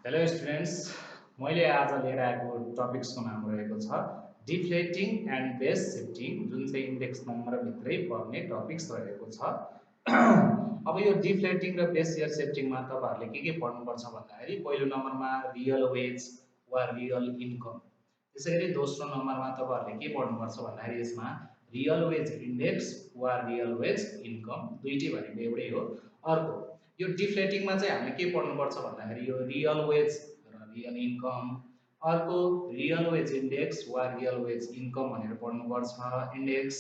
Hello students, मैले आज लिएर आएको टपिक्सको नाम रहेको छ डिफ्लेटिङ एन्ड बेस सिफ्टिङ, जुन चाहिँ इन्डेक्स नम्बरभित्रै पर्ने टपिक्स रहेको छ। अब यो डिफ्लेटिङ र बेस इयर सिफ्टिङमा तपाईँहरूले के पढ्नुपर्छ भन्दाखेरि पहिलो नम्बरमा रियल वेज वा रियल इन्कम, त्यसै गरी दोस्रो नम्बरमा तपाईँहरूले के पढ्नुपर्छ भन्दाखेरि यसमा रियल वेज इन्डेक्स वा रियल वेज इन्कम दुईटै भनेको एउटै हो। अर्को यो डिफ्लेटिङमा चाहिँ हामीले के पढ्नुपर्छ भन्दाखेरि यो रियल वेज र रियल इन्कम, अर्को रियल वेज इन्डेक्स वा रियल वेज इन्कम भनेर पढ्नुपर्छ इन्डेक्स।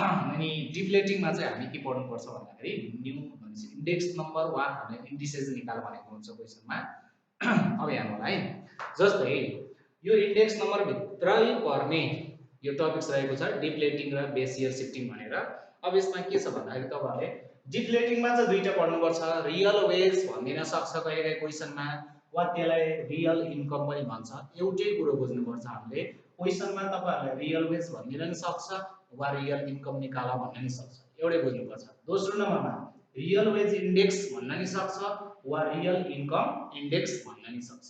अनि डिफ्लेटिङमा चाहिँ हामी के पढ्नुपर्छ भन्दाखेरि न्यू भनेपछि इन्डेक्स नम्बर वा हामीले इन्डिसेस निकाल भनेको हुन्छ क्वेसनमा। अब हेर्नु होला है, जस्तै यो इन्डेक्स नम्बरभित्रै पर्ने यो टपिक्स रहेको छ डिफ्लेटिङ र बेस इयर शिफ्टिङ भनेर। अब यसमा के छ भन्दाखेरि तपाईँहरूले डिफ्लेटिङमा चाहिँ दुईटा पढ्नुपर्छ, रियल वेज भनिदिन सक्छ कहिलेकाहीँ क्वेसनमा, वा त्यसलाई रियल इन्कम पनि भन्छ। एउटै कुरो बुझ्नुपर्छ हामीले, क्वेसनमा तपाईँहरूले रियल वेज भनिदिन नि सक्छ वा रियल इन्कम निकाल भन्न नि सक्छ, एउटै बुझ्नुपर्छ। दोस्रो नम्बरमा रियल वेज इन्डेक्स भन्न नि सक्छ वा रियल इन्कम इन्डेक्स भन्न नि सक्छ।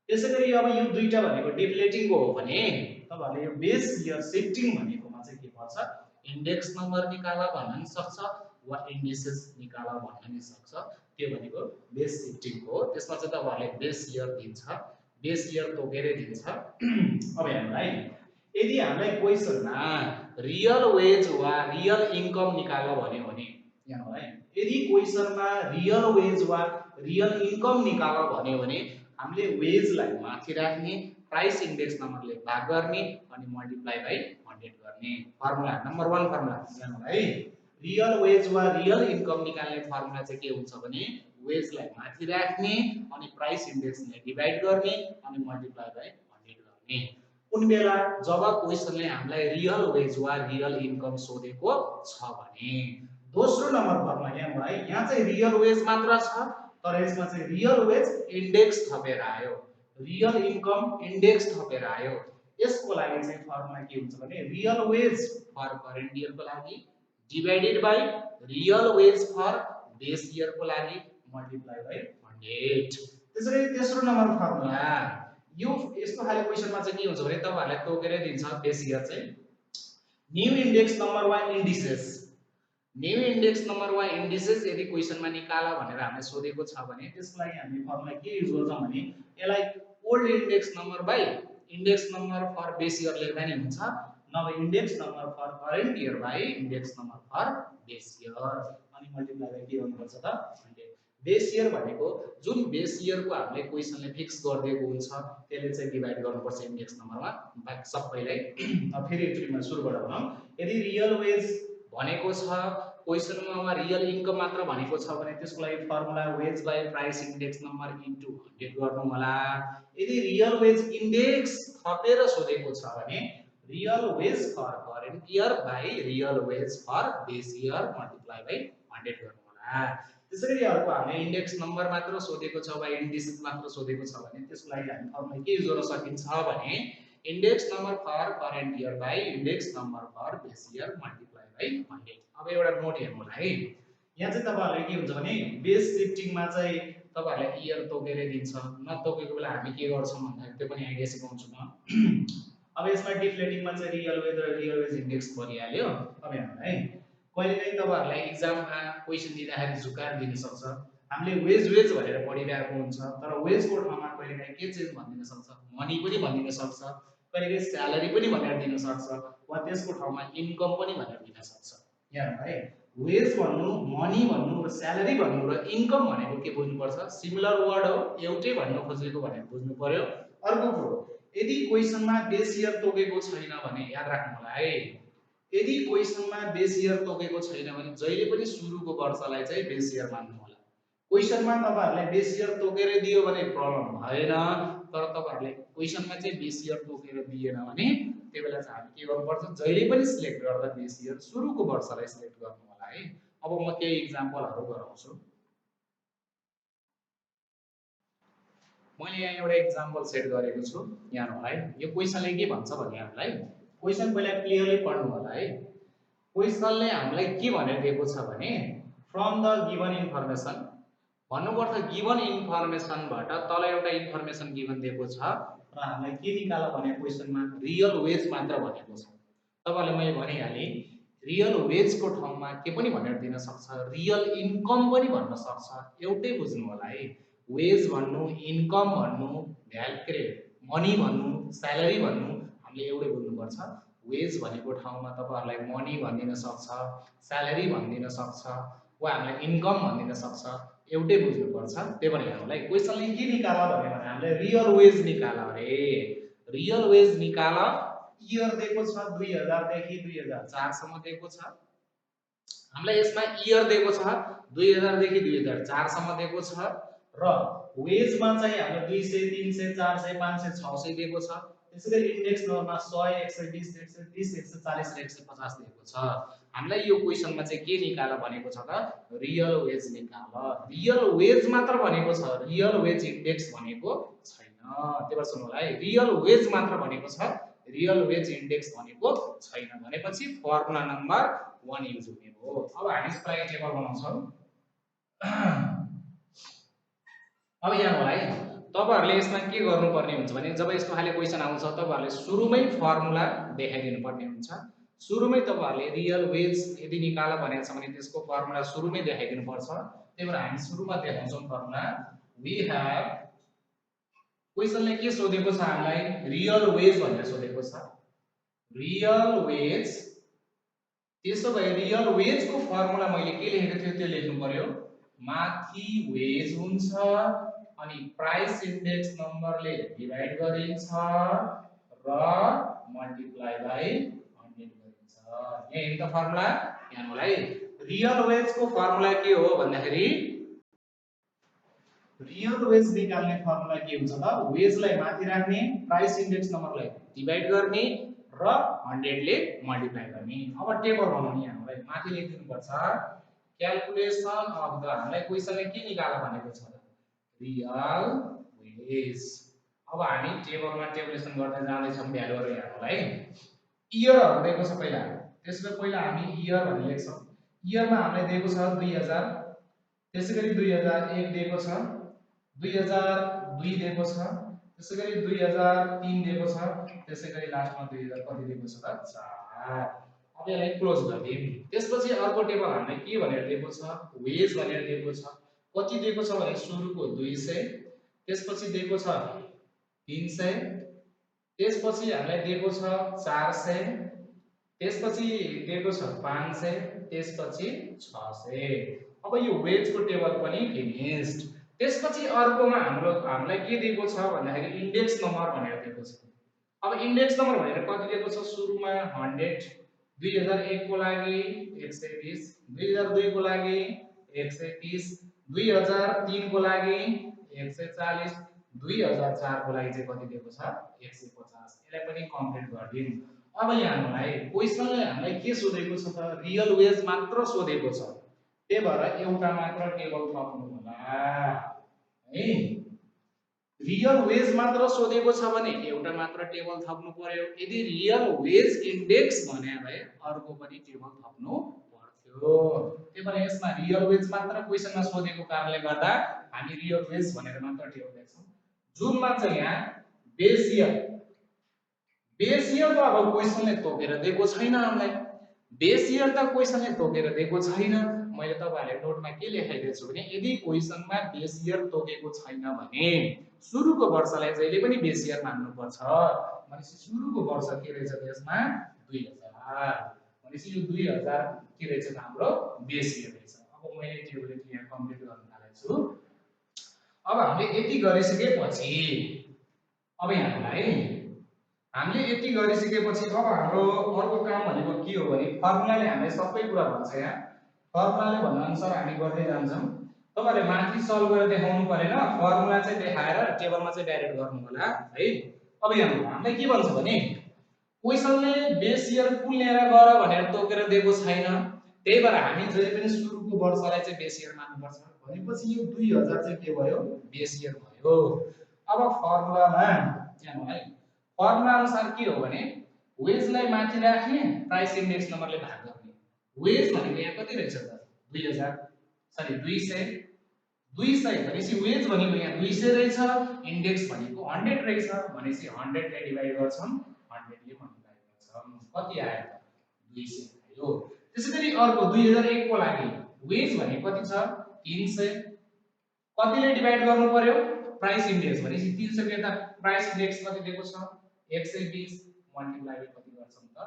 त्यसैगरी अब यो दुईटा भनेको डिफ्लेटिङको हो भने तपाईँहरूले यो बेस इयर शिफ्टिङ भनेकोमा चाहिँ के पर्छ, इन्डेक्स नम्बर निकाल भन्न नि सक्छ वा इन्डिसेस निकाल भन्न नि सक्छ। त्यो भनेको बेस शिफ्टिङको हो। त्यसमा चाहिँ तपाईँहरूले बेस इयर दिन्छ, बेस इयर तोकेरै दिन्छ। अब हेर्नु है, यदि हामीलाई क्वेसनमा रियल वेज वा रियल इन्कम निकाल भन्यो भने, हेर्नु है, यदि क्वेसनमा रियल वेज वा रियल इन्कम निकाल भन्यो भने हामीले वेजलाई माथि राख्ने, प्राइस इन्डेक्स नम्बरले भाग गर्ने अनि मल्टिप्लाई बाइ 100 गर्ने। फर्मुला नम्बर 1 फर्मुला हेर्नु है, रियल वेज वा रियल इन्कम निकाल्ने फर्मुला चाहिँ के हुन्छ भने वेजलाई माथि राख्ने अनि प्राइस इन्डेक्सले डिभाइड गर्ने अनि मल्टिप्लाई बाइ 100 गर्ने। कुन बेला जब क्वेसनले हामीलाई रियल वेज वा रियल इन्कम सोधेको छ भने। दोस्रो नम्बर फर्मुला हेर्नु है, यहाँ चाहिँ रियल वेज मात्र छ तर यसमा चाहिँ रियल वेज इन्डेक्स थपेर आयो, रियल इन्कम इन्डेक्स थपेर आयो। यसको लागि चाहिँ फर्मुला के हुन्छ भने रियल वेज फर करेन्ट इयरको लागि divided by real wage for base year को लागि मल्टिप्लाई बाई 100। त्यसैगरी तेस्रो नम्बर फर्मुला यो यस्तो खाले क्वेशनमा चाहिँ के हुन्छ भने तपाईहरुले तोकेरै दिन्छ बेस इयर चाहिँ न्यू इन्डेक्स नम्बर वा इन्डिसेस, न्यू इन्डेक्स नम्बर वा इन्डिसेस यदि क्वेशनमा निकाल भनेर हामीले सोधेको छ भने त्यसको लागि हामी फर्मुला के युज गर्छौं भने यसलाई old index number by index number for base year लेख्दा नि हुन्छ, नभए index number for current year by index number for base year अनि मल्टिप्लाई बाइ के गर्नुपर्छ त 100। बेस इयर भनेको जुन बेस इयर को हामीले क्वेशनले फिक्स गरिदिएको हुन्छ त्यसले चाहिँ डिभाइड गर्नुपर्छ इन्डेक्स नम्बरमा बाकी सबैलाई। अब फेरि एकचोटिमा सुरुबाट भनौं, यदि रियल वेज भनेको छ क्वेशनमा वा रियल इन्कम मात्र भनेको छ भने त्यसको लागि formula wage by price index number into 100 गर्नु होला। यदि रियल वेज इन्डेक्स थपेर सोधेको छ भने real wage for current year by real wage for base year multiply by 100 गर्नु होला। त्यसैगरी अर्को हामीले इन्डेक्स नम्बर मात्र सोधेको छ वा इन्डिसेस मात्र सोधेको छ भने त्यसको लागि हामी फर्मुला के युज गर्न सकिन्छ भने index number for current year by index number for base year multiply by 100। अब एउटा नोट हेर्नु होला है, यहाँ चाहिँ तपाईहरुले के हुन्छ भने बेस शिफ्टिङमा चाहिँ तपाईहरुले इयर तोकेरै दिन्छ, नतोकेको बेला हामी के गर्छौं भन्दा त्यो पनि आइडिया सिकाउँछु म। अब यसमा डिफ्लेटिङमा चाहिँ रियल वेज र रियल वेज इन्डेक्स परिहाल्यो। अब हेर्नु है, कहिलेकाहीँ तपाईहरुलाई एक्जाममा क्वेशन दिँदाखेरि झुकाएर दिन सक्छ, हामीले वेज वेज भनेर पढिरहेको हुन्छ तर वेजको ठाउँमा कहिलेकाहीँ के चेन्ज भनिदिन सक्छ, मनी पनि भनिदिन सक्छ, कहिलेकाहीँ स्यालेरी पनि भनेर दिन सक्छ वा त्यसको ठाउँमा इन्कम पनि भनेर दिन सक्छ। हेर्नु है, वेज भन्नु, मनी भन्नु र स्यालेरी भन्नु र इन्कम भनेको के बुझ्नुपर्छ, सिमिलर वर्ड हो, एउटै भन्न खोजेको भनेर बुझ्नु पर्यो। अर्को कुरो, यदि क्वेशनमा बेस इयर तोकेको छैन भने याद राख्नु होला है, यदि क्वेशनमा बेस इयर तोकेको छैन भने जहिले पनि सुरुको वर्षलाई चाहिँ बेस इयर मान्नु होला। क्वेशनमा तपाईहरुले बेस इयर तोकेर दियो भने प्रब्लम भएन, तर तपाईहरुले क्वेशनमा चाहिँ बेस इयर तोकेर दिएन भने त्यो बेला चाहिँ हामी के गर्नुपर्छ, जहिले पनि सिलेक्ट गर्दा बेस इयर सुरुको वर्षलाई सिलेक्ट गर्नु होला है। अब म केही एक्जाम्पलहरु गराउँछु। मैले यहाँ एउटा एक्जाम्पल सेट गरेको छु, यहाँ हेर्नु है, यो क्वेशनले के भन्छ भने हामीलाई क्वेशन पहिला क्लियरली पढ्नु होला है। क्वेशनले हामीलाई के भनेर दिएको छ भने फ्रम द गिवन इन्फर्मेसन भन्नुको अर्थ गिभन इन्फर्मेसनबाट तल एउटा इन्फर्मेसन गिभन दिएको छ र हामीलाई के निकाल भने क्वेसनमा रियल वेज मात्र भनेको छ। तपाईहरुलाई मैले भनिहालेँ रियल वेजको ठाउँमा के पनि भनेर दिन सक्छ, रियल इन्कम पनि भन्न सक्छ। एउटै बुझ्नु होला है। वेज भन्नु, इन्कम भन्नु, के अरे मनी भन्नु, स्यालेरी भन्नु हामीले एउटै बुझ्नुपर्छ। वेज भनेको ठाउँमा तपाईहरुलाई मनी भनिदिन सक्छ, स्यालेरी भनिदिन सक्छ, वा हामीलाई इन्कम भनिदिन सक्छ। एउटै बुझ्नुपर्छ। त्यही भएर हामीलाई क्वेशनले के निकाल भने हामीले रियल वेज निकाल अरे। रियल वेज निकाल इयर दिएको छ 2000 देखि 2004 सम्म दिएको छ। हामीलाई यसमा इयर दिएको छ 2000 देखि 2004 सम्म दिएको छ र वेजमा चाहिँ हामीले 200 300 400 500 600 दिएको छ। त्यसैगरी इन्डेक्स नम्बरमा 100 120 130 140 र 150 दिएको छ। हामीलाई यो क्वेशनमा चाहिँ के निकाल भनेको छ त रियल वेज निकाल। रियल वेज मात्र भनेको छ, रियल वेज इन्डेक्स भनेको छैन। त्यही भएर सुन्नु होला है, रियल वेज मात्र भनेको छ, रियल वेज इन्डेक्स भनेको छैन भनेपछि फर्मुला नम्बर 1 युज हुने हो। अब हामी यसको लागि टेबल बनाउँछौं। अब यहाँ होला है, तपाईहरुले यसमा के गर्नुपर्ने हुन्छ भने जब यस्तो खाले क्वेशन आउँछ तपाईहरुले सुरुमै फर्मुला देखाइदिनु पर्ने हुन्छ। सुरुमै तपाईहरुले रियल वेज यदि निकाल भनेको छ भने त्यसको फर्मुला सुरुमै देखाइदिनु पर्छ। त्यही भएर हामी सुरुमा देखाउँछौं फर्मुला। वी हैव क्वेशनले के सोधेको छ हामीलाई रियल वेज भनेर सोधेको छ। रियल वेज, त्यसो भए रियल वेजको फर्मुला मैले के लेखेको थिएँ त्यो लेख्नु पर्यो। माथि वेज हुन्छ अनि प्राइस इन्डेक्स नम्बरले डिभाइड गरिन्छ र मल्टिप्लाई बाइ 100 गरिन्छ। यही त फर्मुला। यहाँ होला है, रियल वेजको फर्मुला के हो भन्दाखेरि रियल वेज निकाल्ने फर्मुला के हुन्छ त वेजलाई माथि राख्ने, प्राइस इन्डेक्स नम्बरलाई डिभाइड गर्ने र 100 ले मल्टिप्लाई गर्ने। अब टेबल बनाउने हामीलाई माथि लेखिदिनु पर्छ क्याल्कुलेसन अफ द, हामीलाई क्वेशनले के निकाल भनेको छ रियल वेज। अब हामी टेबलमा टेबुलेसन गर्दै जाँदै छौं भ्यालुहरु यहाँ होला है। इयरहरु दिएको छ पहिला, त्यसैले पहिला हामी इयर भनेर लेख्छौं। इयरमा हामीलाई दिएको छ 2000, त्यसैगरी 2001 दिएको छ, 2002 दिएको छ, त्यसैगरी 2003 दिएको छ, त्यसैगरी लास्टमा 2000 कति दिएको छ त 4। अब यसलाई क्लोज गर्दियौ। त्यसपछि अर्को टेबल हामीलाई के भनेर दिएको छ वेज भनेर दिएको छ। कति दिएको छ भने सुरुको 200, त्यसपछि दिएको छ 300, त्यसपछि हामीलाई दिएको छ 400, त्यसपछि दिएको छ 500, त्यसपछि 600। अब यो वेजको टेबल पनि फिनिश्ड। त्यसपछि अर्कोमा हामीलाई के दिएको छ भन्दाखेरि इन्डेक्स नम्बर भनेर दिएको छ। अब इन्डेक्स नम्बर भनेर कति दिएको छ सुरुमा 100, 2001 को लागि 120, 2002 को लागि 130, 2003 को लागि 140, 2004 को लागि चाहिँ कति दिएको छ 150। यसलाई पनि कम्प्लिट गरिदिउँ। अब यहाँ हामीलाई क्वेशनले हामीलाई के सोधेको छ त रियल वेज मात्र सोधेको छ। त्यही भएर एउटा मात्र टेबल थप्नु होला है। रियल वेज मात्र सोधेको छ भने एउटा मात्र टेबल थप्नु पर्यो। यदि रियल वेज इन्डेक्स भने भए अर्को पनि टेबल थप्नु पर्थ्यो। त्यही भएर यसमा रियल वेज मात्र क्वेशनमा सोधेको कारणले गर्दा हामी रियल वेज भनेर मात्र टेबल लेख्छौं। जुनमा चाहिँ यहाँ बेस इयर, बेस इयर त अब क्वेशनले तोकेर दिएको छैन हामीलाई। बेस इयर त क्वेशनले तोकेर दिएको छैन। मैले तपाईहरुलाई नोटमा के लेखाइदिएको छु भने यदि क्वेशनमा बेस इयर तोकेको छैन भने सुरुको वर्षलाई जहिले पनि बेस इयर मान्नु पर्छ। भनेपछि सुरुको वर्ष के रहेछ त्यसमा 2000। भनेपछि यो 2000 के रहेछ हाम्रो बेस इयर रहेछ। अब मैले टेबल यहाँ कम्प्लिट गर्न थालेको छु। अब हामीले यति गरिसकेपछि अब यहाँलाई हामीले यति गरिसकेपछि अब हाम्रो अर्को काम भनेको के हो भने फर्मुलाले हामीलाई सबै कुरा भन्छ। यहाँ फर्मुलाले भन्ने अनुसार हामी गर्दै जान्छौं। तपाईहरुले माथि सल्भ गरेर देखाउनु परेन, फर्मुला चाहिँ देखाएर टेबलमा चाहिँ डाइरेक्ट गर्नु होला है। अब यहाँ हामीलाई के भन्छ भने क्वेशनले बेस इयर कुन लिएर गर भनेर तोकेर दिएको छैन। त्यही भएर हामी जहिले पनि सुरुको वर्षलाई चाहिँ बेस इयर मान्नुपर्छ। भनेपछि यो 2000 चाहिँ के भयो बेस इयर भयो। अब फर्मुलामा यहाँ है फर्मुला अनुसार के हो भने वेजलाई माथि राख्ने, प्राइस इन्डेक्स नम्बरले भाग गर्ने। वेज भनेको यहाँ कति रहेछ त 2000 सरी 200, 200 भनेपछि वेज भनेको यहाँ 200 रहेछ, इन्डेक्स भनेको 100 रहेछ भनेपछि 100 ले डिभाइड गर्छौं, 100 ले मल्टिप्लाई गर्छौं, कति आयो त 200 आयो। त्यसैगरी अर्को 2001 को लागि वेज भनेको कति छ 300, कतिले डिभाइड गर्नु पर्यो प्राइस इन्डेक्स भनेपछि 300 को यता प्राइस इन्डेक्स कति दिएको छ 120 मल्टिप्लाई ले कति गर्छौं त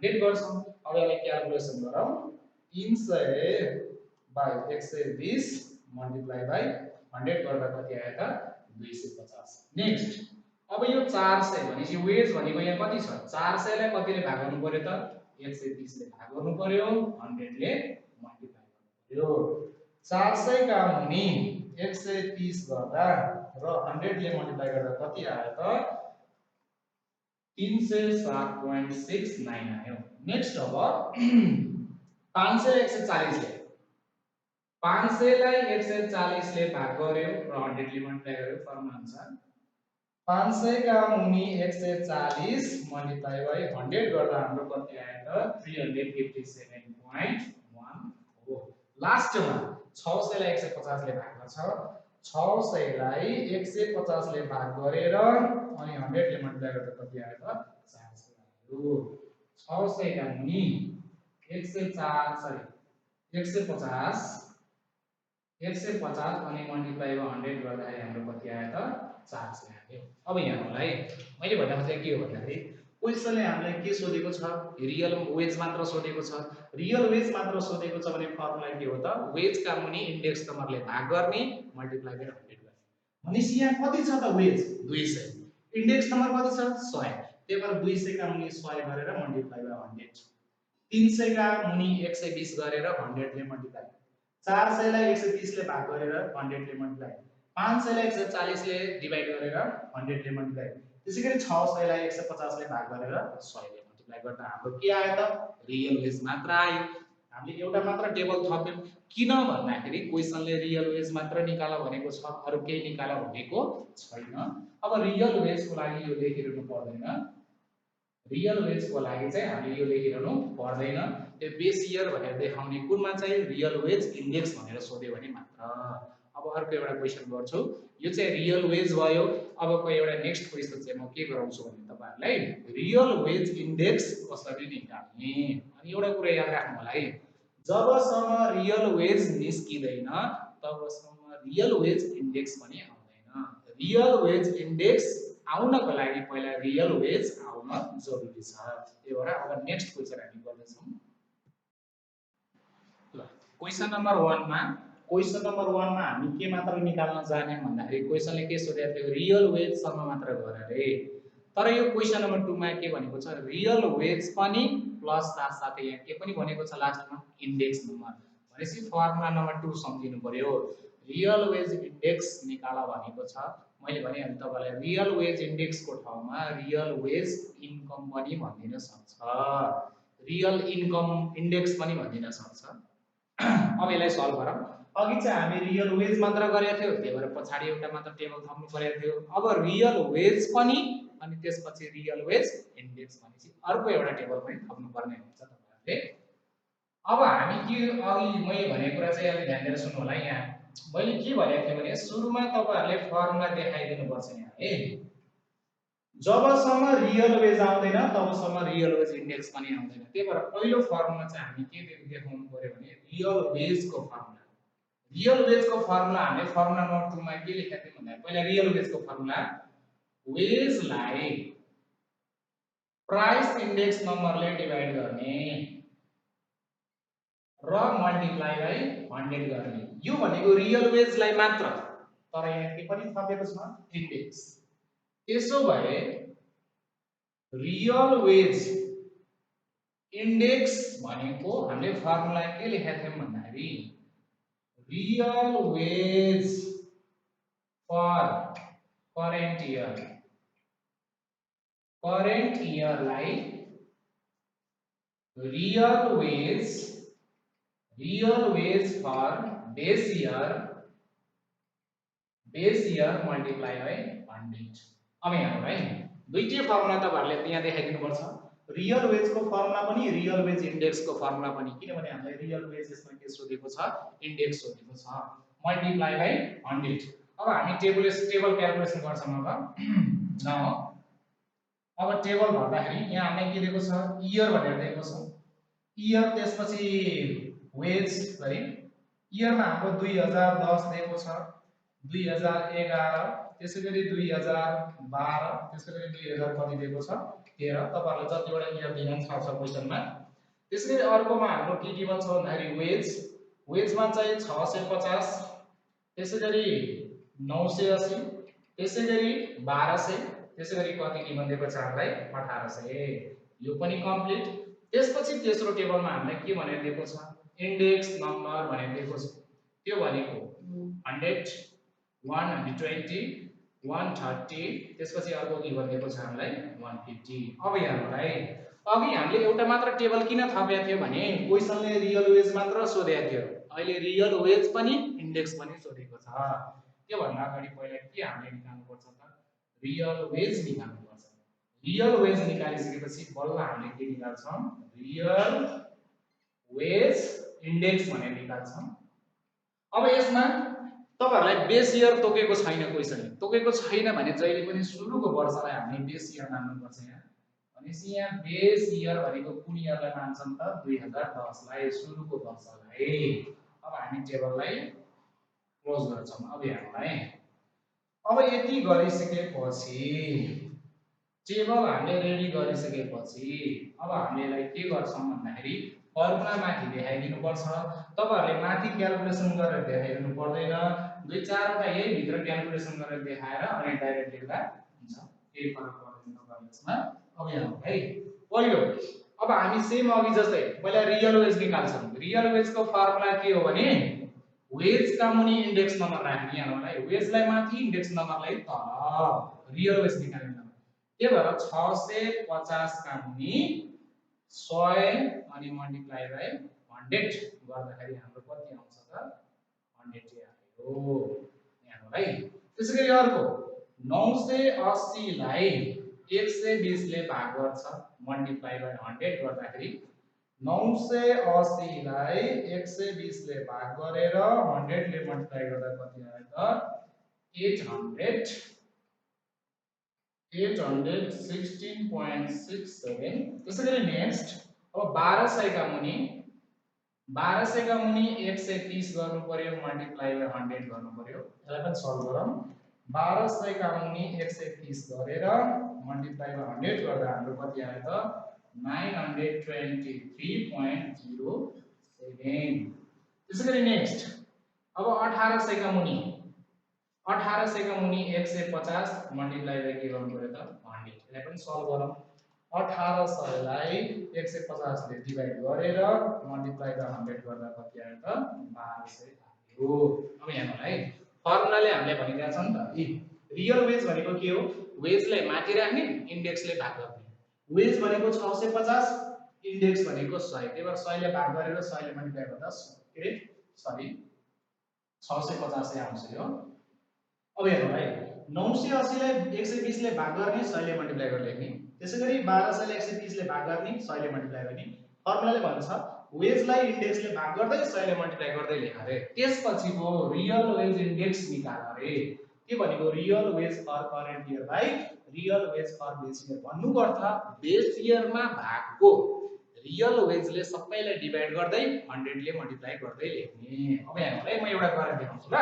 100 गर्छौं। अब यसलाई क्याल्कुलेसन गरौँ 300 बाई 120 मल्टिप्लाई बाई 100 गर्दा कति आयो त 250। नेक्स्ट अब यो 400 भनेपछि वेज भनेको यहाँ कति छ 400 लाई कतिले भाग गर्नु पर्यो त 120 ले भाग गर्नु पर्यो, 100 ले मल्टिप्लाई गर्नु पर्यो। 400 का मुनि 130 गर्दा र 100 ले मल्टिप्लाई गर्दा कति आयो त 307.69 आयो। नेक्स्ट अब 500 ले 140 ले 500 लाई 140 ले भाग गर्यो र 100 ले मल्टिप्लाई गर्यो फर्मुला अनुसार 500 का मुनि 140 मल्टिप्लाई बाइ 100 गर्दा हाम्रो कति आयो त 357.1 हो। लास्टमा 600 लाई 150 ले भाग गर्छ, 600 लाई 150 ले भाग गरेर अनि 100 ले मल्टिप्लाई गर्दा कति आयो त 400 आयो। 600 का मुनि 150 अनि मल्टिप्लाई बाइ 100 गर्दा हाम्रो कति आयो त 400 आयो। अब यहाँलाई मैले भन्दा खोजेको के हो भन्दाखेरि क्वेशनले हामीलाई के सोधेको छ रियल वेज मात्र सोधेको छ। रियल वेज मात्र सोधेको छ भने फर्मुला के हो त वेज का मुनि इन्डेक्स नम्बरले भाग गर्ने मल्टिप्लाई बाइ 100 गर्ने। भनेपछि यहाँ कति छ त वेज 200, इन्डेक्स नम्बर कति छ 100, त्यही भएर 200 का मुनि 100 गरेर मल्टिप्लाई बाइ 100, 300 का मुनि 120 गरेर 100 ले मल्टिप्लाई, 400 लाई 130 ले भाग गरेर 100 ले मल्टिप्लाई, 500 लाई 140 ले डिवाइड गरेर 100 ले मल्टिप्लाई, त्यसैगरी 600 लाई 150 ले भाग गरेर 100 ले मल्टिप्लाई गर्दा हाम्रो के आयो त रियल वेज मात्र आयो। हामीले एउटा मात्र टेबल थप्यौं किन भन्दाखेरि क्वेशनले रियल वेज मात्र निकाल भनेको छ, अरु केही निकाल भनेको छैन। अब रियल वेज को लागि यो लेखिरहनु पर्दैन, रियल वेज को लागि चाहिँ हामीले यो लेखिरहनु पर्दैन, त्यो बेस इयर भनेर देखाउने कुनमा चाहिँ रियल वेज इन्डेक्स भनेर सोध्यो भने मात्र। अब अर्को एउटा क्वेशन गर्छु, यो चाहिँ रियल वेज भयो। अबको एउटा नेक्स्ट क्वेशन चाहिँ म के गराउँछु भने तपाईहरुलाई रियल वेज इन्डेक्स कसरी निकाल्ने अनि एउटा कुरा याद राख्नु होला है, जबसम्म रियल वेज निस्किदैन तबसम्म रियल वेज इन्डेक्स पनि आउँदैन। रियल वेज इन्डेक्स आउनको लागि पहिला रियल वेज आउन जरुरी छ। त्यही भएर अब नेक्स्ट क्वेशन हामी गर्दैछौं। ल क्वेशन नम्बर 1 मा हामी के मात्र निकाल्न जाने भन्दाखेरि क्वेशनले के सोधेको थियो रियल वेज सम्म मात्र गर रे। तर यो क्वेशन नम्बर 2 मा के भनेको छ रियल वेज पनि प्लस साथसाथै यहाँ के पनि भनेको छ लास्टमा इन्डेक्स नम्बर। भनेपछि फर्मुला नम्बर 2 सम्झिनु पर्यो। रियल वेज इन्डेक्स निकाल भनेको छ, मैले भने अनि तपाईलाई रियल वेज इन्डेक्स को ठाउँमा रियल वेज इन्कम पनि भनिदिन सक्छ, रियल इन्कम इन्डेक्स पनि भनिदिन सक्छ। अब यसलाई सल्भ गरौँ। अघि चाहिँ हामी रियल वेज मात्र गरेको थियो, त्यही भएर पछाडी एउटा मात्र टेबल थप्नु परेको थियो। अब रियल वेज पनि अनि त्यसपछि रियल वेज इन्डेक्स भनेपछि अर्को एउटा टेबल पनि थप्नु पर्ने हुन्छ तपाईहरुले। अब हामी के अघि मैले भनेको कुरा चाहिँ अलि ध्यान दिएर सुन्नु होला। यहाँ मैले के भनेको थिएँ भने सुरुमा तपाईहरुले फर्मुला देखाइदिनु पर्छ यहाँ है, जबसम्म रियल वेज आउँदैन तबसम्म रियल वेज इन्डेक्स पनि आउँदैन। त्यही भएर पहिलो फर्मुला चाहिँ हामी के देखाउनु पर्यो भने रियल वेज को फर्मुला। रियल वेज को फर्मुला हामीले फर्मुला नम्बर 2 मा के लेखेका थियौं भन्दा पहिला रियल वेज को फर्मुला वेज लाई प्राइस इन्डेक्स नम्बरले डिवाइड गर्ने र मल्टिप्लाई बाइ 100 गर्ने। यो भनेको रियल वेज लाई मात्र, तर यहाँ के पनि थपेको छ इन्डेक्स। त्यसो भए रियल वेज इन्डेक्स भनेको हामीले फर्मुला के लेखेका थियौं भन्दाखेरि real wage for current year लाई real wage for base year multiply by 100। अब यहाँ है दुईटै फर्मुला तपाईहरुले यहाँ देखाइदिनु पर्छ, रियल वेज को फर्मुला पनि रियल वेज इन्डेक्स को फर्मुला पनि, किनभने हामीलाई रियल वेज यसमा के सोधेको छ इन्डेक्स सोधेको छ। Multiply by 100। अब हामी टेबल क्याल्कुलेसन गर्छौँ अब न अब टेबल भन्दाखेरि यहाँ हामीलाई के दिएको छ इयर भनेर दिएको छ इयर त्यसपछि वेज गरी इयरमा हाम्रो 2010 दिएको छ 2011 त्यसैगरी 2012 त्यसैगरी 2000 कति दिएको छ 13 तपाईहरुले जतिवटा इयर दिनु छ क्वेशनमा त्यसैगरी अर्कोमा हाम्रो के गिभन छ भन्दाखेरि वेजमा चाहिँ 650 त्यसैगरी 980 त्यसैगरी 1200 त्यसैगरी कति गिभन दिएको छ हामीलाई 1800 यो पनि कम्प्लिट त्यसपछि तेस्रो टेबलमा हामीलाई के भनेर दिएको छ इन्डेक्स नम्बर भनेर दिएको छ त्यो भनेको 100 120 130 त्यसपछि अर्को के भनेको छ हामीलाई 150 अब यहाँलाई अघि हामीले एउटा मात्र टेबल किन थपेको थियो भने क्वेशनले रियल वेज मात्र सोधेको थियो अहिले रियल वेज पनि इन्डेक्स पनि सोधेको छ त्यो भन्दा अगाडि पहिला के हामीले निकाल्नु पर्छ त रियल वेज निकाल्नु पर्छ रियल वेज निकालिसकेपछि बल्ल हामीले के निकाल्छौं रियल वेज इन्डेक्स भनेर निकाल्छौं अब यसमा तपाईहरुलाई बेस इयर तोकेको छैन क्वेशनले तोकेको छैन भने जहिले पनि सुरुको वर्षलाई हामीले बेस इयर मान्नु पर्छ यहाँ भनेपछि यहाँ बेस इयर भनेको कुन इयरलाई मान्छौं त 2010 लाई सुरुको वर्षलाई अब हामी टेबललाई क्लोज गर्छौं अब यहाँलाई अब यति गरिसकेपछि टेबल हामीले रेडी गरिसकेपछि अब हामीले यसलाई के गर्छौं भन्दाखेरि फर्मुला माथि देखाइदिनु पर्छ तपाईहरुले माथि क्याल्कुलेसन गरेर देखाइदिनु पर्दैन दुई चारवटा यही भित्र क्याल्कुलेसन गरेर देखाएर अनि डाइरेक्ट लेख्दा हुन्छ केही फरक पर्दैन तपाईहरुले यसमा अब यहाँ है पहिलो अब हामी सेम अघि जस्तै पहिला रियल वेज निकाल्छौं रियल वेज को फर्मुला के हो भने वेज का मुनि इन्डेक्स नम्बर राख्ने यहाँलाई वेजलाई माथि इन्डेक्स नम्बरलाई तल रियल वेज निकाल्नु त्यही भएर 650 का मुनि 100 अनि मल्टिप्लाई बाइ 100 गर्दाखेरि हाम्रो कति आउँछ त 100 आयो यहाँलाई त्यसैगरी अर्को 980 लाई 120 ले भाग गर्छ मल्टिप्लाई बाइ 100 गर्दाखेरि 980 लाई 120 ले भाग गरेर 100 ले मल्टिप्लाई गर्दा कति आयो त 800 816.67 त्यसैगरी नेक्स्ट अब 1200 का मुनि 130 गर्नु पर्यो मल्टिप्लाई बाइ 100 गर्नु पर्यो यसलाई पनि सल्भ गरौँ 1200 का मुनि 130 गरेर मल्टिप्लाई बाइ 100 गर्दा हाम्रो कति आयो त 923.07 त्यसैगरी नेक्स्ट अब 1800 का मुनि 150 मल्टिप्लाई बाइ के गर्नु पर्यो त 100 यसलाई पनि सल्भ गरौँ 1800 लाई 150 ले डिवाइड गरेर मल्टिप्लाई बाइ 100 गर्दा कति आयो त 1200 आयो अब यहाँलाई फर्मुलाले हामीले भनिरहेछ नि त रियल वेज भनेको के हो वेजलाई माथि राख्ने इन्डेक्सले भाग गर्ने वेज भनेको 650 इन्डेक्स भनेको 100 त्यही भएर 100 ले भाग गरेर 100 ले मल्टिप्लाई गर्दा के रे सरी 650 आउँछ यो अब हेर्नुलाई 980 लाई 120 ले भाग गर्ने 100 ले मल्टिप्लाई गरेर लेख्ने त्यसैगरी 1200 ले 130 ले भाग गर्ने 100 ले मल्टिप्लाई गर्ने फर्मुलाले भन्छ वेजलाई इन्डेक्सले भाग गर्दै 100 ले मल्टिप्लाई गर्दै लेख रे त्यसपछिको रियल वेज इन्डेक्स निकाल रे के भनेको real wage for current year by real wage for base year भन्नुको अर्थ बेस इयरमा भागको रियल वेजले सबैलाई डिवाइड गर्दै 100 ले मल्टिप्लाई गर्दै लेख्ने अब यहाँलाई म एउटा गरेर देखाउँछु ल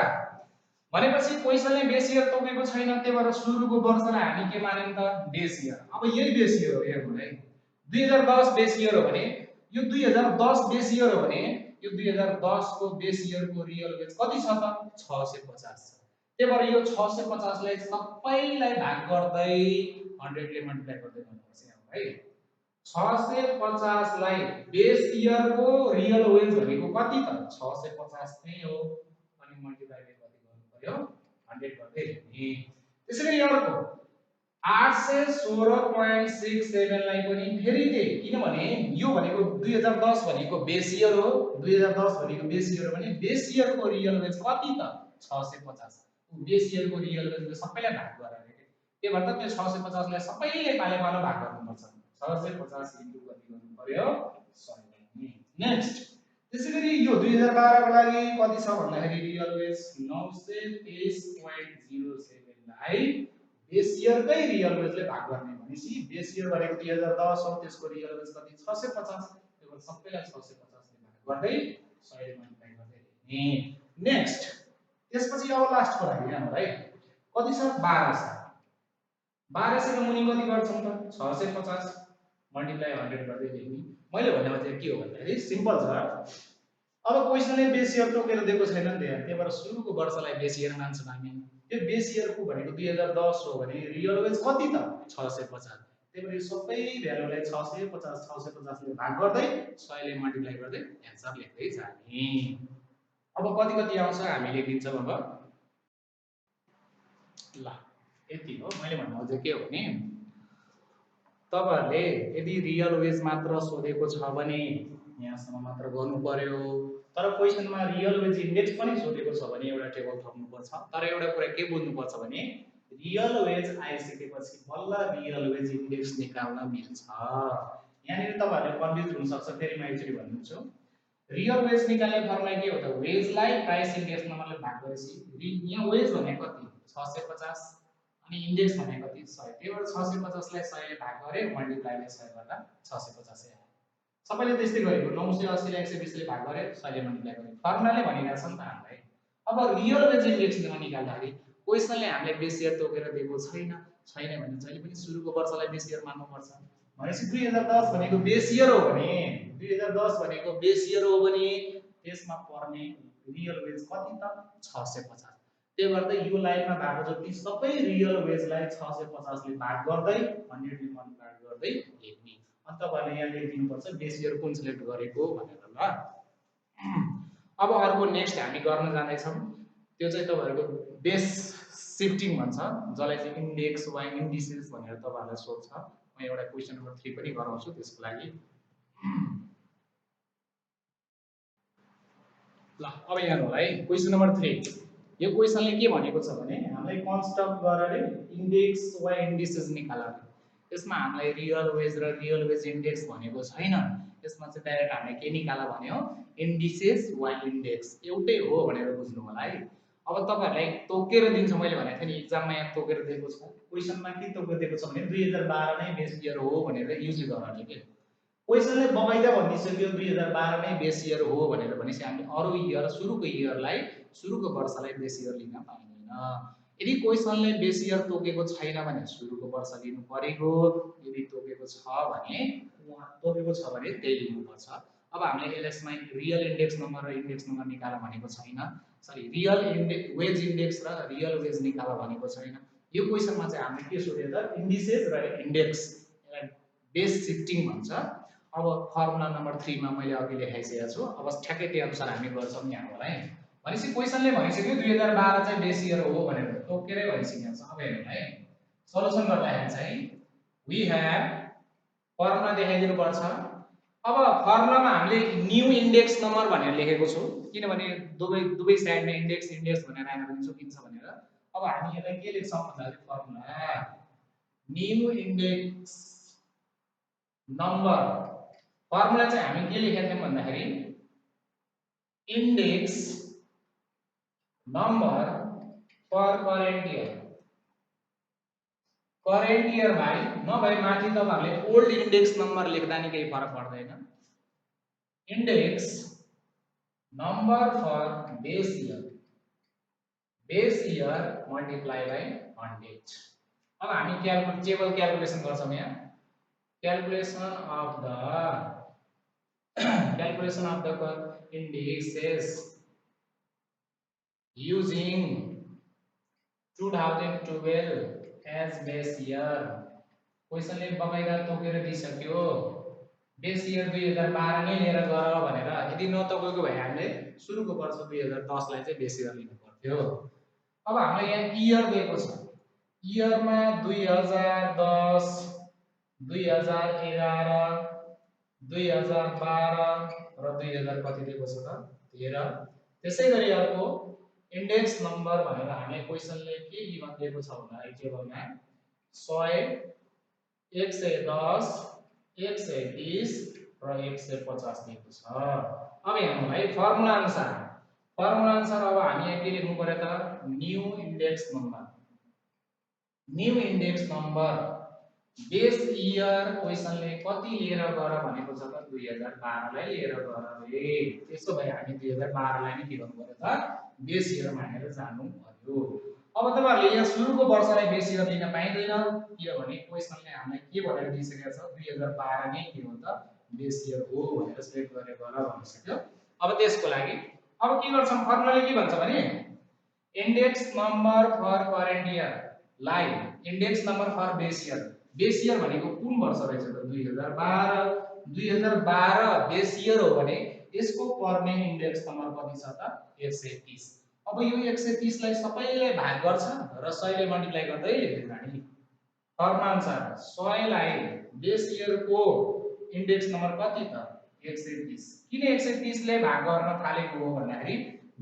भनेपछि क्वेशनले बेस इयर तोकेको छैन त्यही भएर सुरुको वर्षलाई हामी के मान्यौं त बेस इयर अब यही बेस इयर हो हेर्नुलाई 2010 बेस इयर हो भने यो 2010 बेस इयर हो भने यो 2010 को बेस इयर को रियल वेज कति छ त 650 छ त्यही भएर यो 650 लाई सबैलाई भाग गर्दै 100 ले मल्टिप्लाई गर्दै गर्नुपर्छ है 650 लाई बेस इयर को रियल वेज भनेको कति त 650 नै हो अनि मल्टिप्लाई कति गर्नु पर्यो 100 गर्दै लेख्ने त्यसैगरी अर्को 816.67 लाई पनि फेरि त्यही किनभने यो भनेको 2010 भनेको बेस इयर हो 2010 भनेको बेस इयर हो भने बेस इयर को रियल वेज कति त 650 बेस इयर को रियल वेजले सबैलाई भाग गरेर के भन्छ त्यो 650 लाई सबैले पाले पालो भाग गर्नुपर्छ 650 इन्टु कति गर्नु पर्यो 100 नेक्स्ट त्यसैगरी यो 2012 को लागि कति छ भन्दाखेरि रियल वेज 923.07 लाई बेस इयरकै रियल वेजले भाग गर्ने भनेपछि बेस इयर भनेको 2010 हो त्यसको रियल वेज कति 650 त्यो सबैलाई 650 ले भाग गर्दै 100 ले मल्टिप्लाई गर्दै लेख्ने नेक्स्ट त्यसपछि अब लास्ट को लागि हामीलाई कति छ 1200 1200 को मुनि कति गर्छौं त 650 मल्टिप्लाई 100 गर्दै लेख्ने मैले भनेको चाहिँ के हो भन्दाखेरि सिम्पल छ अब क्वेशनले बेस इयर तोकेर दिएको छैन नि त्यहाँ त्यही भएर सुरुको वर्षलाई बेस इयर मान्छौँ हामी त्यो बेस इयर को भनेको 2010 हो भने रियल वेज कति त 650 त्यही भएर यो सबै भ्यालुलाई 650 650 ले भाग गर्दै 100 ले मल्टिप्लाई गर्दै एन्सर लेख्दै जाने अब कति कति आउँछ हामी लेखिन्छौँ अब ल यति हो मैले भन्नु चाहिँ के हो भने तपाईहरुले यदि रियल वेज मात्र सोधेको छ भने यहाँसम्म मात्र गर्नु पर्यो तर क्वेशनमा रियल वेज इन्डेक्स पनि सोधेको छ भने एउटा टेबल थप्नु पर्छ तर एउटा कुरा के बुझ्नु पर्छ भने रियल वेज आइसकेपछि बल्ल रियल वेज इन्डेक्स निकाल्न मिल्छ यहाँनिर तपाईहरुले कन्फ्युज हुन सक्छ फेरि म एकचोटी भन्छु रियल वेज निकाल्ने फर्मुला के हो त वेजलाई प्राइस इन्डेक्स नम्बरले भाग गरेपछि यहाँ वेज भनेको कति 650 अनि इन्डेक्स भनेको कति 100 त्यही भएर 650 लाई 100 ले भाग गरे मल्टिप्लाई लाई 100 गर्दा 650 आयो सबैले त्यस्तै गरेको 980 लाई 120 ले भाग गरे 100 ले मल्टिप्लाई गरे फर्मुलाले भनिरहेछ नि त हामीलाई अब रियल वेज इन्डेक्स निकाल्दाखेरि क्वेशनले हामीलाई बेस इयर तोकेर दिएको छैन भने जहिले पनि सुरुको वर्षलाई बेस इयर मान्नु पर्छ भनेपछि 2010 भनेको बेस इयर हो भने 2010 भनेको बेस इयर हो भने त्यसमा पर्ने रियल वेज कति त 650 त्यो गर्दै यो लाइनमा भएको जति सबै रियल वेजलाई 650 ले भाग गर्दै 100 ले मल्टिप्लाई गर्दै लेख्ने अनि तपाईहरुले यहाँ लेखिदिनु पर्छ बेस इयर कुन सिलेक्ट गरेको भनेर ल अब अर्को नेक्स्ट हामी गर्न जाँदै छौं त्यो चाहिँ तपाईहरुको बेस शिफ्टिङ भन्छ जसलाई चाहिँ इन्डेक्स वा इन्डिसेस भनेर तपाईहरुलाई सोध्छ म एउटा क्वेशन नम्बर 3 पनि गराउँछु त्यसको लागि ल अब यहाँ हेर्नु है क्वेशन नम्बर 3 यो क्वेशनले के भनेको छ भने हामीलाई कन्स्ट्रक्ट गरेर इन्डेक्स वा इन्डिसेस निकाल यसमा हामीलाई रियल वेज र रियल वेज इन्डेक्स भनेको छैन यसमा चाहिँ डाइरेक्ट हामीले के निकाला भन्यो इन्डिसेस वा इन्डेक्स एउटै हो भनेर बुझ्नु होला है अब तपाईहरुलाई तोकेर दिन्छ मैले भनेको थिएँ नि एक्जाममा यहाँ तोकेर दिएको छ क्वेशनमा के तोकेर दिएको छ भने 2012 नै बेस इयर हो भनेर युज गर्ने के क्वेशनले बगाइदा भनिसक्यो 2012 नै बेस इयर हो भनेर भनेपछि हामीले अरु इयर सुरुको इयरलाई सुरुको वर्षलाई बेस इयर लिन पाइदैन यदि क्वेशनले बेस इयर तोकेको छैन भने सुरुको वर्ष लिनु परेको यदि तोकेको छ भने त्यही लिनु पर्छ अब हामीले एलएसमा रियल इन्डेक्स नम्बर र इन्डेक्स नम्बर निकाल भनेको छैन सरी रियल वेज इन्डेक्स र रियल वेज निकाल भनेको छैन यो क्वेशनमा चाहिँ हामीले के सोध्यो त इन्डिसेस र इन्डेक्स बेस शिफ्टिङ भन्छ अब फर्मुला नम्बर 3 मा मैले अघि लेखाइसकेको छु अब ठ्याक्कै त्यही अनुसार हामी गर्छौं यहाँ होला है भनेपछि क्वेशनले भनिसक्यो 2012 चाहिँ बेस इयर हो भनेर तोकेरै भइसक्यो छ अब हेर्नु है सल्युसन गर्दाखेरि चाहिँ वी ह्याभ फर्मुला देखाइदिनु पर्छ अब फर्मुलामा हामीले न्यू इन्डेक्स नम्बर भनेर लेखेको छु किनभने दुवै साइडमा इन्डेक्स भनेर राखेर पनि सकिन्छ भनेर अब हामी यसलाई के लेख्छौं भन्दाखेरि formula new index number formula चाहिँ हामी के लेखेका थियौं भन्दाखेरि index number for current year by नभए माथि तपाईहरुले ओल्ड इन्डेक्स नम्बर लेख्दा नि केही फरक पर्दैन index number for base year multiply by 100 अब हामी क्याल्कुलेसन गर्छौं यहाँ calculation of the indices using 2012 as base year question ले बगाइदा तोकेर दिइसक्यो बेस इयर 2012 नै लिएर गर भनेर यदि नतोकेको भए हामीले सुरुको वर्ष 2010 लाई चाहिँ बेस इयर लिनु पर्थ्यो अब हामीलाई यहाँ इयर दिएको छ इयरमा 2010 2011 2012 र 2000 कति दिएको छ त 13 त्यसैगरी अर्को इन्डेक्स नम्बर भनेर हामीले क्वेशनले के गिभन दिएको छ भन्दा यो टेबलमा 100 110 120 र 150 दिएको छ अब हेर्नुलाई फर्मुला अनुसार अब हामी यहाँ के लेख्नु पर्यो त new index number base year क्वेशनले कति लिएर गर भनेको छ त 2012 लाई लिएर गर रे। त्यसो भए हामी 2012 लाई नै के गर्नु पर्यो त बेस इयर मानेर जानु पर्यो। अब तपाईहरुले यहाँ सुरुको वर्षलाई बेस इयर लिन पाइदैन किनभने क्वेशनले हामीलाई के भनेर दिइसकेको छ 2012 नै के हो त बेस इयर हो भनेर सेट गरेर गर भनिसक्यो। अब त्यसको लागि अब के गर्छौं फर्मुलाले के भन्छ भने index number for current year लाई index number for base year भनेको कुन वर्ष रहेछ त 2012 2012 बेस इयर हो भने यसको पर्ने इंडेक्स नंबर कति छ त 130। अब यो 130 लाई सबैले भाग गर्छ र 100 ले मल्टिप्लाई गर्दै लेख्दै जाने। फर्मुला अनुसार 100 लाई बेस इयर को इंडेक्स नंबर कति त 130। किन 130 ले भाग गर्न थालेको हो भन्दाखेरि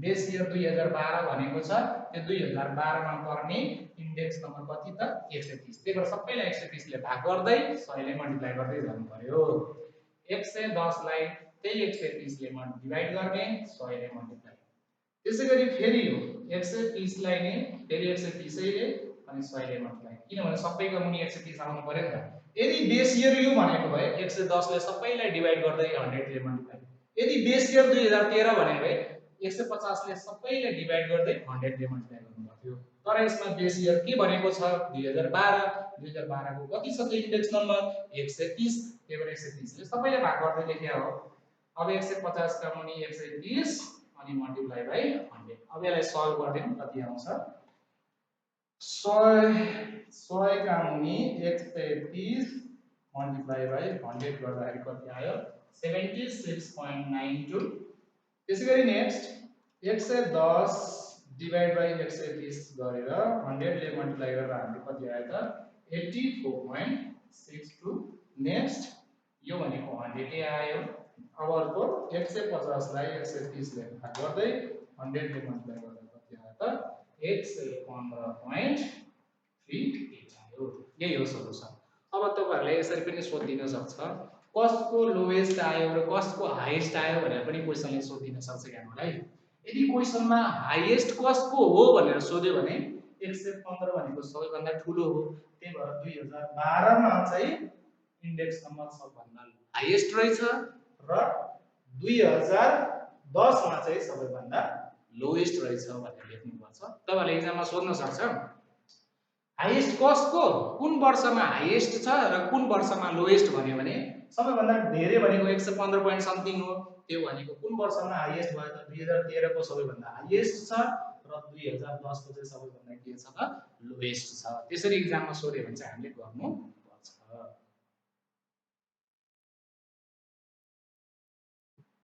बेस इयर 2012 भनेको छ त्यो 2012 मा पर्ने इंडेक्स नंबर कति त 130। त्यही भएर सबैलाई 130 ले भाग गर्दै 100 ले मल्टिप्लाई गर्दै जानु पर्यो। 110 लाई त्यही 130 ले डिवाइड गर्ने 100 ले मल्टिप्लाई। त्यसैगरी फेरि यो 130 लाई नै फेरि 130 ले अनि 100 ले मल्टिप्लाई किनभने सबैको मुनि 130 आउनु पर्यो नि त। यदि बेस इयर यो भनेको भए 110 ले सबैलाई डिवाइड गर्दै 100 ले मल्टिप्लाई। यदि बेस इयर 2013 भनेको भए 150 ले सबैले डिवाइड गर्दै 100 ले मल्टिप्लाई गर्नु पर्थ्यो। तर यसमा बेस इयर के भनेको छ 2012 2012 को कति छ त इन्डेक्स नम्बर 130। त्यही भएर 130 ले सबैले भाग गर्दै लेख्या हो। अब 150 का मुनि 130 अनि मल्टिप्लाई बाइ 100। अब यसलाई सल्भ गर्दियौ कति आउँछ 100 का मुनि 130 मल्टिप्लाई बाइ 100 गर्दाखेरि कति आयो 76.92। त्यसैगरी नेक्स्ट 110 डिवाइड बाइ 130 गरेर 100 ले मल्टिप्लाई गरेर हामीले कति आयो त 84.62। नेक्स्ट यो भनेको 100 ले आयो। अब अर्को 150 लाई 130 ले भाग गर्दै 100 ले मल्टिप्लाई गर्दा कति आयो त 115.38 आयो। यही हो सल्युसन। अब तपाईहरुले यसरी पनि सोधिदिन सक्छ कसको लोएस्ट आयो र कसको हाईएस्ट आयो भनेर पनि क्वेशनले सोधिदिन सक्छ यहाँलाई। यदि क्वेशनमा हाईएस्ट कसको हो भनेर सोध्यो भने 115 भनेको सबैभन्दा ठूलो हो। त्यही भएर 2012 मा चाहिँ इन्डेक्स नम्बर सबभन्दा हाईएस्ट रहेछ र 2010 मा चाहिँ सबैभन्दा लोएस्ट रहेछ भनेर लेख्नु पर्छ। तपाईहरुले एक्जाममा सोध्न सक्छ हाईएस्ट कसको कुन वर्षमा हाईएस्ट छ र कुन वर्षमा लोएस्ट भन्यो भने सबैभन्दा धेरै भनेको 115 पॉइंट समथिङ हो। त्यो भनेको कुन वर्षमा हाईएस्ट भयो त 2013 को सबैभन्दा हाईएस्ट छ र 2010 को चाहिँ सबैभन्दा के छ त लोएस्ट छ। त्यसरी एक्जाममा सोध्यो भने चाहिँ हामीले गर्नु पर्छ।